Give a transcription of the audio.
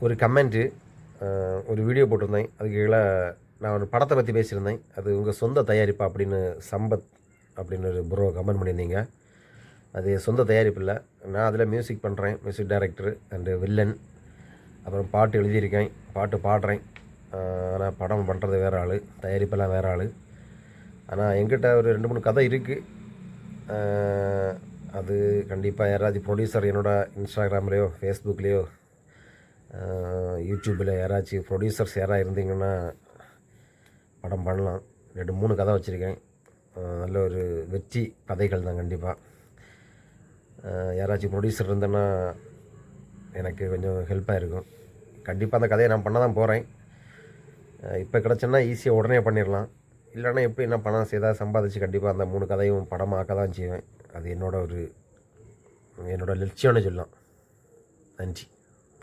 ஒரு கமெண்ட்டு ஒரு வீடியோ போட்டிருந்தேன். அதுக்கு கீழே நான் ஒரு படத்தை பற்றி பேசியிருந்தேன். அது உங்கள் சொந்த தயாரிப்பா அப்படின்னு சம்பத் அப்படின்னு ஒரு ப்ரோ கமெண்ட் பண்ணியிருந்தீங்க. அது சொந்த தயாரிப்பு இல்லை. நான் அதில் மியூசிக் பண்ணுறேன். Music director and villain. அப்புறம் பாட்டு எழுதியிருக்கேன், பாட்டு பாடுறேன். ஆனால் படம் பண்ணுறது வேறு ஆள், தயாரிப்பெல்லாம் வேறு ஆள். ஆனால் என்கிட்ட ஒரு 2-3 கதை இருக்குது. அது கண்டிப்பாக யாராச்சும் ப்ரொடியூசர் என்னோடய இன்ஸ்டாகிராம்லேயோ ஃபேஸ்புக்லேயோ யூடியூப்பில் யாராச்சும் ப்ரொடியூசர்ஸ் யாராக இருந்தீங்கன்னா படம் பண்ணலாம். 2-3 கதை வச்சுருக்கேன். நல்ல ஒரு வெற்றி கதைகள் தான் கண்டிப்பாக. யாராச்சும் ப்ரொடியூசர் இருந்தேன்னா எனக்கு கொஞ்சம் ஹெல்ப்பாக இருக்கும். கண்டிப்பாக அந்த கதையை நான் பண்ண தான் போகிறேன். இப்போ கிடச்சேன்னா ஈஸியாக உடனே பண்ணிடலாம். இல்லைன்னா எப்படி என்ன பணம் ஏதாவது சம்பாதிச்சு கண்டிப்பாக அந்த 3 கதையும் படமாக்க தான் செய்வேன். அது என்னோடய லட்சியம்னு சொல்லலாம். நன்றி.